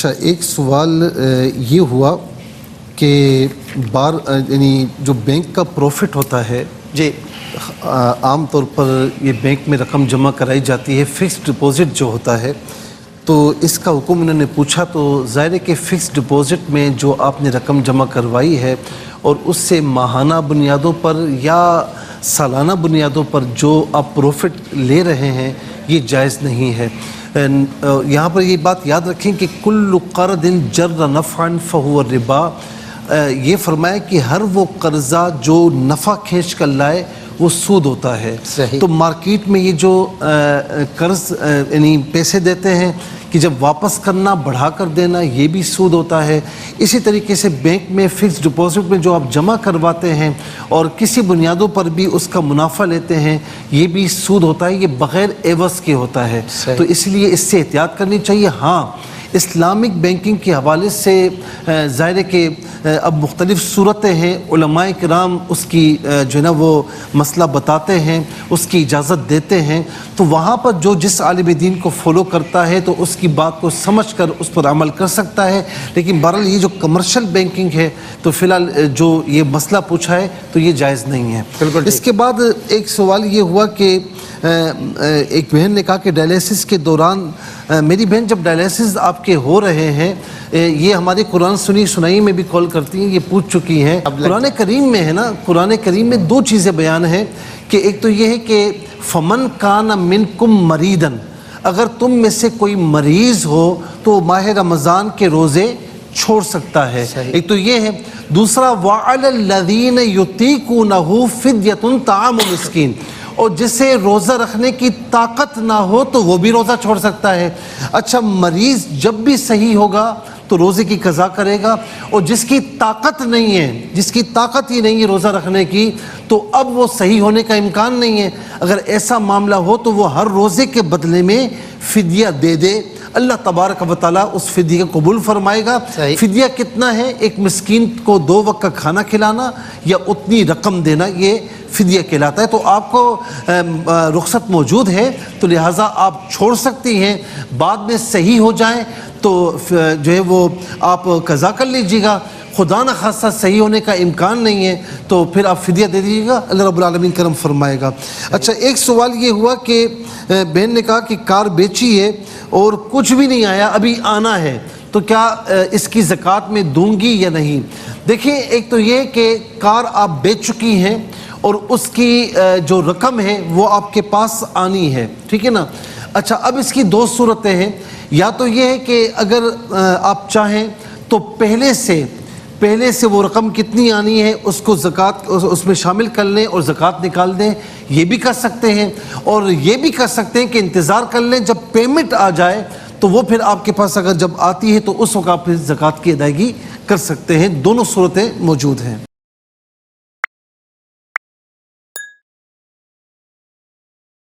اچھا، ایک سوال یہ ہوا کہ یعنی جو بینک کا پروفٹ ہوتا ہے جی عام طور پر یہ بینک میں رقم جمع کرائی جاتی ہے، فکس ڈپوزٹ جو ہوتا ہے، تو اس کا حکم انہوں نے پوچھا تو ظاہر ہے کہ فکس ڈپوزٹ میں جو آپ نے رقم جمع کروائی ہے اور اس سے ماہانہ بنیادوں پر یا سالانہ بنیادوں پر جو آپ پروفٹ لے رہے ہیں یہ جائز نہیں ہے۔ یہاں پر یہ بات یاد رکھیں کہ کل قرض جر نفعا فہو الربا، یہ فرمایا کہ ہر وہ قرضہ جو نفع کھینچ کر لائے وہ سود ہوتا ہے۔ صحیح۔ تو مارکیٹ میں یہ جو قرض یعنی پیسے دیتے ہیں کہ جب واپس کرنا بڑھا کر دینا یہ بھی سود ہوتا ہے۔ اسی طریقے سے بینک میں فکس ڈپوزٹ میں جو آپ جمع کرواتے ہیں اور کسی بنیادوں پر بھی اس کا منافع لیتے ہیں یہ بھی سود ہوتا ہے، یہ بغیر عوض کے ہوتا ہے۔ تو اس لیے اس سے احتیاط کرنی چاہیے۔ ہاں، اسلامک بینکنگ کے حوالے سے ظاہر ہے کہ اب مختلف صورتیں ہیں، علماء کرام اس کی جو ہے نا وہ مسئلہ بتاتے ہیں، اس کی اجازت دیتے ہیں، تو وہاں پر جو جس عالم دین کو فالو کرتا ہے تو اس کی بات کو سمجھ کر اس پر عمل کر سکتا ہے۔ لیکن بہرحال یہ جو کمرشل بینکنگ ہے تو فی الحال جو یہ مسئلہ پوچھا ہے تو یہ جائز نہیں ہے۔ اس کے بعد ایک سوال یہ ہوا کہ ایک بہن نے کہا کہ ڈائلیسس کے دوران، میری بہن جب ڈائلیسس آپ کے ہو رہے ہیں، یہ ہمارے قرآن سنائی میں بھی کال کرتی ہیں، یہ پوچھ چکی ہیں۔ قرآن کریم میں ہے نا، قرآن کریم میں دو چیزیں بیان ہیں کہ ایک تو یہ ہے کہ فمن کان منکم مریدن، اگر تم میں سے کوئی مریض ہو تو ماہ رمضان کے روزے چھوڑ سکتا ہے، ایک تو یہ ہے۔ دوسرا وَعَلَى الَّذِينَ يُطِيقُونَهُ فِدْيَةٌ طَعَامُ مِسْكِينٍ، اور جسے روزہ رکھنے کی طاقت نہ ہو تو وہ بھی روزہ چھوڑ سکتا ہے۔ اچھا، مریض جب بھی صحیح ہوگا تو روزے کی قضا کرے گا، اور جس کی طاقت نہیں ہے، جس کی طاقت ہی نہیں ہے روزہ رکھنے کی، تو اب وہ صحیح ہونے کا امکان نہیں ہے۔ اگر ایسا معاملہ ہو تو وہ ہر روزے کے بدلے میں فدیہ دے دے، اللہ تبارک و تعالیٰ اس فدیہ کو قبول فرمائے گا۔ فدیہ کتنا ہے؟ ایک مسکین کو 2 وقت کا کھانا کھلانا یا اتنی رقم دینا، یہ فدیہ کہلاتا ہے۔ تو آپ کو رخصت موجود ہے تو لہٰذا آپ چھوڑ سکتی ہیں، بعد میں صحیح ہو جائیں تو جو ہے وہ آپ قضا کر لیجیے گا۔ خدا نہ خاصہ صحیح ہونے کا امکان نہیں ہے تو پھر آپ فدیہ دے دیجیے گا، اللہ رب العالمین کرم فرمائے گا۔ اچھا، ایک سوال یہ ہوا کہ بہن نے کہا کہ کار بیچی ہے اور کچھ بھی نہیں آیا، ابھی آنا ہے، تو کیا اس کی زکوٰۃ میں دوں گی یا نہیں؟ دیکھیں، ایک تو یہ کہ کار آپ بیچ چکی ہیں اور اس کی جو رقم ہے وہ آپ کے پاس آنی ہے، ٹھیک ہے نا۔ اچھا، اب اس کی 2 صورتیں ہیں، یا تو یہ ہے کہ اگر آپ چاہیں تو پہلے سے وہ رقم کتنی آنی ہے اس کو زکوٰۃ اس میں شامل کر لیں اور زکوٰۃ نکال دیں، یہ بھی کر سکتے ہیں، اور یہ بھی کر سکتے ہیں کہ انتظار کر لیں جب پیمنٹ آ جائے تو وہ پھر آپ کے پاس اگر جب آتی ہے تو اس وقت آپ پھر زکوٰۃ کی ادائیگی کر سکتے ہیں۔ دونوں صورتیں موجود ہیں۔